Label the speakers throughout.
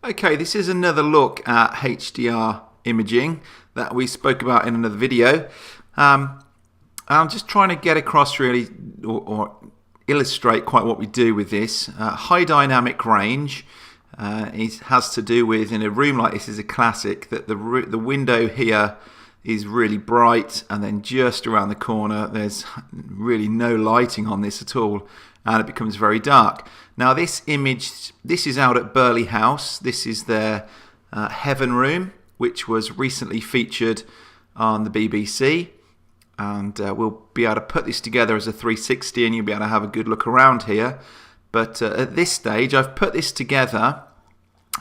Speaker 1: Okay, this is another look at HDR imaging that we spoke about in another video. I'm just trying to get across really, or illustrate quite what we do with this. High dynamic range it has to do with, in a room like this is a classic, that the window here is really bright, and then just around the corner there's really no lighting on this at all, and it becomes very dark. Now this image, this is out at Burghley House. This is their Heaven Room, which was recently featured on the BBC, and we'll be able to put this together as a 360 and you'll be able to have a good look around here. But at this stage I've put this together,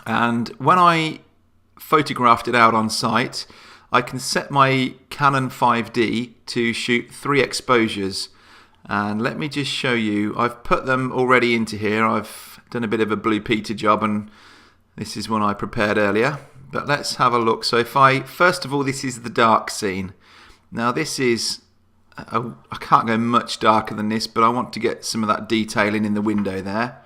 Speaker 1: and when I photographed it out on site, I can set my Canon 5D to shoot 3 exposures. And let me just show you, I've put them already into here. I've done a bit of a Blue Peter job, and this is one I prepared earlier. But let's have a look. So if first of all, this is the dark scene. Now this is, I can't go much darker than this, but I want to get some of that detailing in the window there.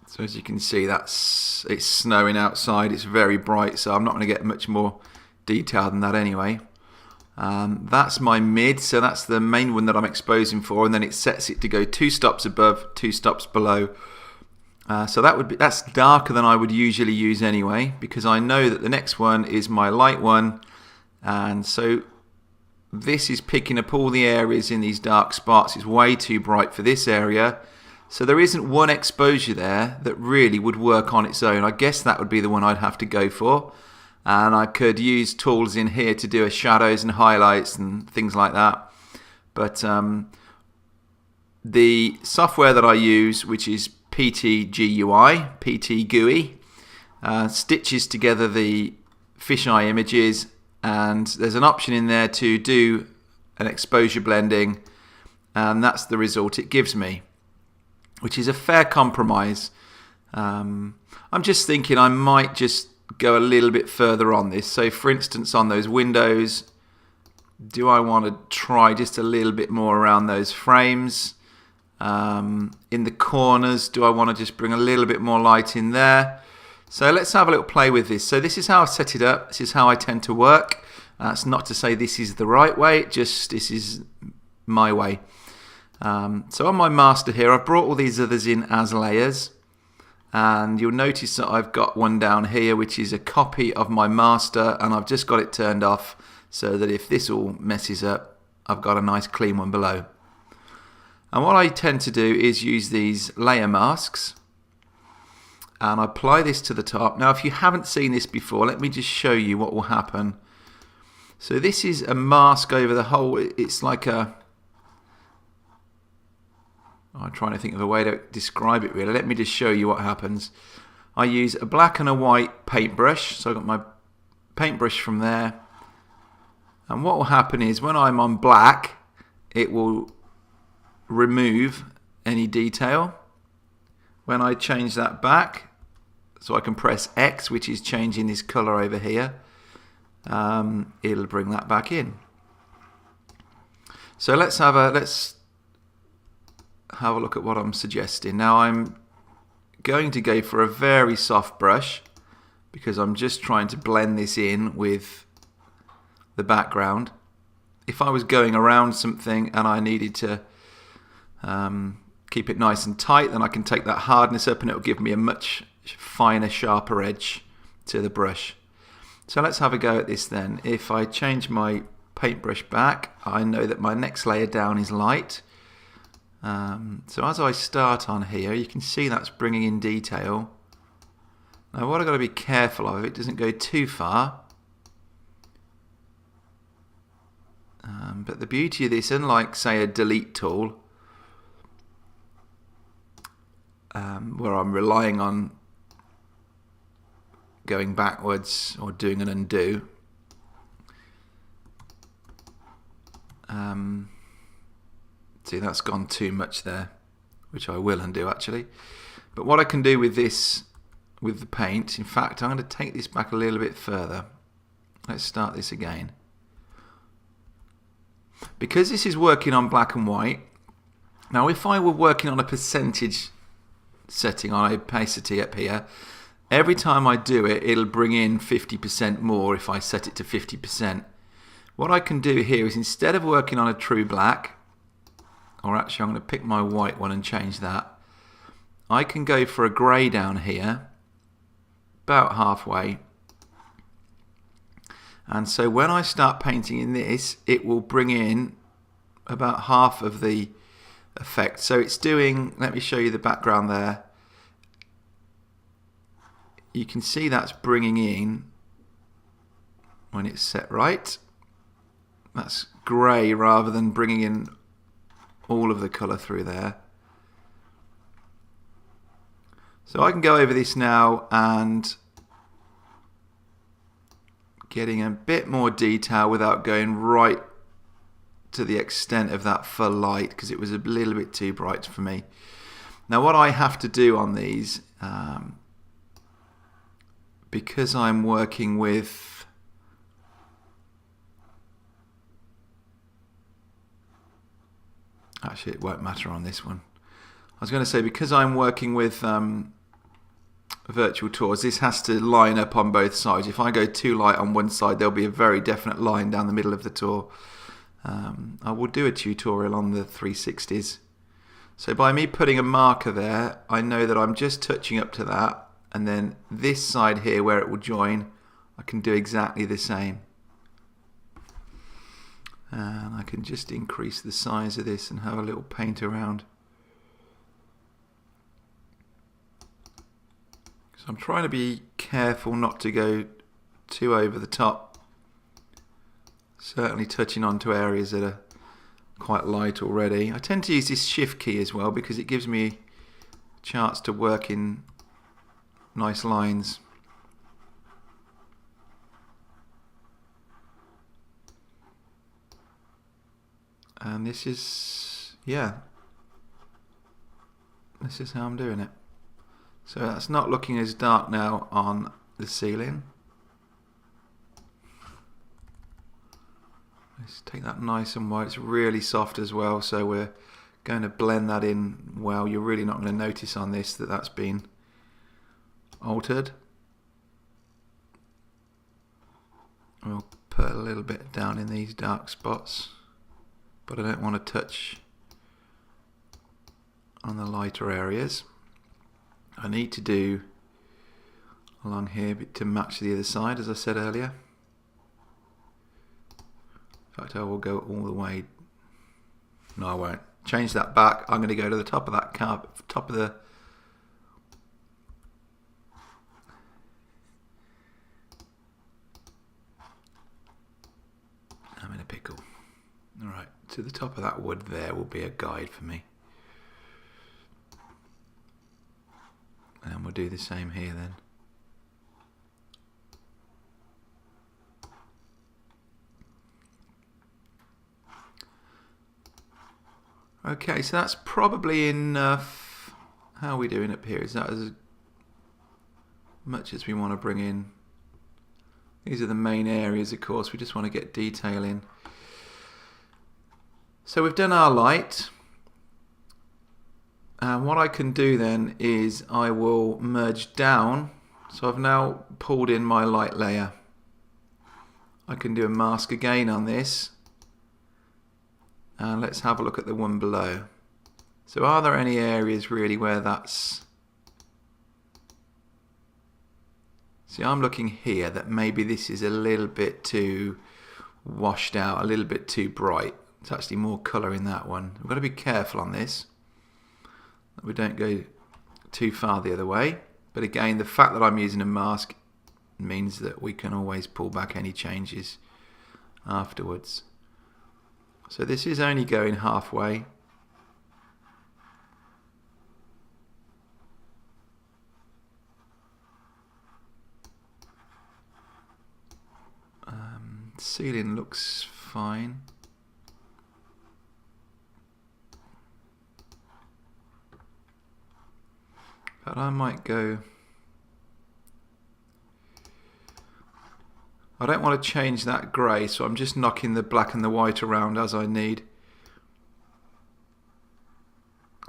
Speaker 1: So as you can see, it's snowing outside. It's very bright, so I'm not going to get much more detail than that anyway. That's my mid, so that's the main one that I'm exposing for, and then it sets it to go 2 stops above, 2 stops below. So that's darker than I would usually use anyway, because I know that the next one is my light one, and so this is picking up all the areas in these dark spots. It's way too bright for this area. So there isn't one exposure there that really would work on its own. I guess that would be the one I'd have to go for. And I could use tools in here to do shadows and highlights and things like that. But the software that I use, which is PTGUI, PTGUI, stitches together the fisheye images, and there's an option in there to do an exposure blending, and that's the result it gives me, which is a fair compromise. I'm just thinking I might just go a little bit further on this. So for instance, on those windows, do I want to try just a little bit more around those frames? In the corners, do I want to just bring a little bit more light in there? So let's have a little play with this. So this is how I set it up. This is how I tend to work. That's not to say this is the right way, just this is my way. So on my master here, I've brought all these others in as layers, and you'll notice that I've got one down here which is a copy of my master, and I've just got it turned off so that if this all messes up, I've got a nice clean one below. And what I tend to do is use these layer masks, and I apply this to the top. Now if you haven't seen this before, let me just show you what will happen. So this is a mask over the whole, it's like a, I'm trying to think of a way to describe it really. Let me just show you what happens. I use a black and a white paintbrush. So I've got my paintbrush from there. And what will happen is when I'm on black, it will remove any detail. When I change that back, so I can press X, which is changing this color over here, it'll bring that back in. So let's have a look at what I'm suggesting. Now I'm going to go for a very soft brush because I'm just trying to blend this in with the background. If I was going around something and I needed to keep it nice and tight, then I can take that hardness up and it will give me a much finer, sharper edge to the brush. So let's have a go at this then. If I change my paintbrush back, I know that my next layer down is light. So as I start on here, you can see that's bringing in detail. Now what I've got to be careful of, it doesn't go too far. But the beauty of this, unlike say a delete tool, where I'm relying on going backwards or doing an undo, see, that's gone too much there, which I will undo actually. But what I can do with this, with the paint, in fact, I'm going to take this back a little bit further. Let's start this again. Because this is working on black and white, Now if I were working on a percentage setting on opacity up here, every time I do it, it'll bring in 50% more if I set it to 50%. What I can do here is, instead of working on a true black, or actually I'm going to pick my white one and change that, I can go for a grey down here, about halfway. And so when I start painting in this, it will bring in about half of the effect. So it's doing, let me show you the background there. You can see that's bringing in, when it's set right, that's grey rather than bringing in all of the colour through there. So I can go over this now and getting a bit more detail without going right to the extent of that full light, because it was a little bit too bright for me. Now what I have to do on these, because I'm working with actually it won't matter on this one. I was going to say, because I'm working with virtual tours, this has to line up on both sides. If I go too light on one side, there'll be a very definite line down the middle of the tour. I will do a tutorial on the 360s. So by me putting a marker there, I know that I'm just touching up to that, and then this side here where it will join, I can do exactly the same. And I can just increase the size of this and have a little paint around. So I'm trying to be careful not to go too over the top. Certainly touching onto areas that are quite light already. I tend to use this shift key as well because it gives me a chance to work in nice lines. And this is, yeah, this is how I'm doing it. So that's not looking as dark now on the ceiling. Let's take that nice and white. It's really soft as well, so we're going to blend that in well. You're really not going to notice on this that that's been altered. We'll put a little bit down in these dark spots, but I don't want to touch on the lighter areas. I need to do along here to match the other side, as I said earlier. In fact, I will go all the way. No, I won't. Change that back. I'm going to go to the top of that carpet, top of the. I'm in a pickle. All right, to the top of that wood there will be a guide for me. And we'll do the same here then. Okay, so that's probably enough. How are we doing up here? Is that as much as we want to bring in? These are the main areas, of course. We just want to get detail in. So we've done our light. And what I can do then is I will merge down. So I've now pulled in my light layer. I can do a mask again on this. And let's have a look at the one below. So are there any areas really where that's... See, I'm looking here that maybe this is a little bit too washed out, a little bit too bright. There's actually more colour in that one. We've got to be careful on this, that we don't go too far the other way. But again, the fact that I'm using a mask means that we can always pull back any changes afterwards. So this is only going halfway. Ceiling looks fine. But I might go... I don't want to change that grey, so I'm just knocking the black and the white around as I need.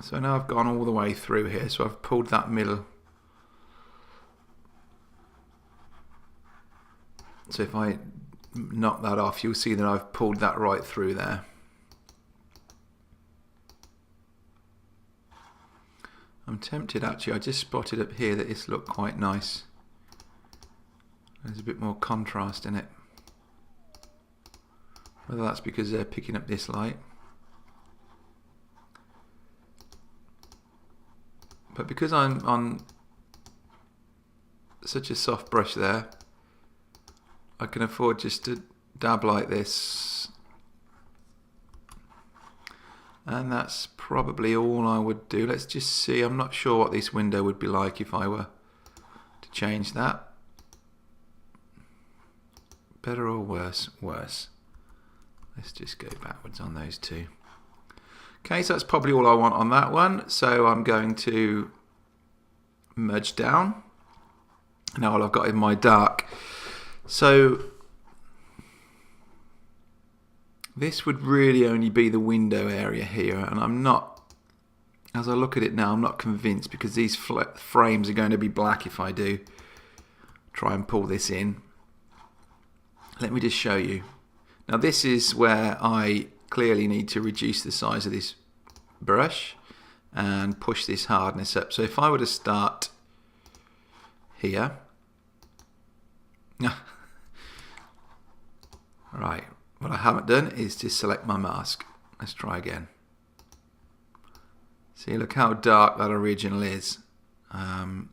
Speaker 1: So now I've gone all the way through here, so I've pulled that middle. So if I knock that off, you'll see that I've pulled that right through there. I'm tempted actually, I just spotted up here that this looked quite nice. There's a bit more contrast in it. Whether that's because they're picking up this light. But because I'm on such a soft brush there, I can afford just to dab like this. And that's probably all I would do. Let's just see. I'm not sure what this window would be like if I were to change that. Better or worse? Worse. Let's just go backwards on those two. Okay, so that's probably all I want on that one. So I'm going to merge down. Now all I've got in my dark. So this would really only be the window area here, and I'm not, as I look at it now, I'm not convinced because these frames are going to be black if I do try and pull this in. Let me just show you. Now this is where I clearly need to reduce the size of this brush and push this hardness up. So if I were to start here, right, what I haven't done is to select my mask. Let's try again. See, look how dark that original is. And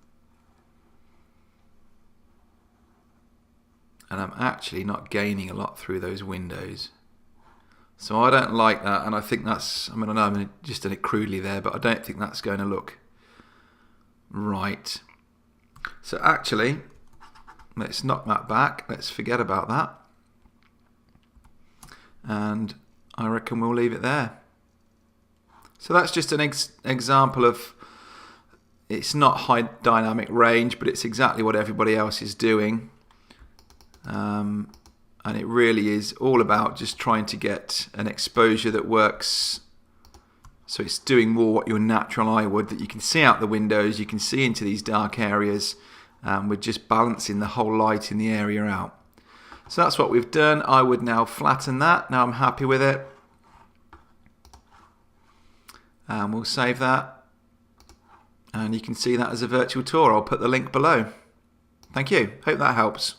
Speaker 1: I'm actually not gaining a lot through those windows. So I don't like that, and I think that's, I mean, I know I'm just done it crudely there, but I don't think that's going to look right. So actually, let's knock that back. Let's forget about that. And I reckon we'll leave it there. So that's just an example of, it's not high dynamic range, but it's exactly what everybody else is doing. And it really is all about just trying to get an exposure that works. So it's doing more what your natural eye would, that you can see out the windows, you can see into these dark areas. We're just balancing the whole light in the area out. So that's what we've done. I would now flatten that. Now I'm happy with it. And we'll save that. And you can see that as a virtual tour. I'll put the link below. Thank you. Hope that helps.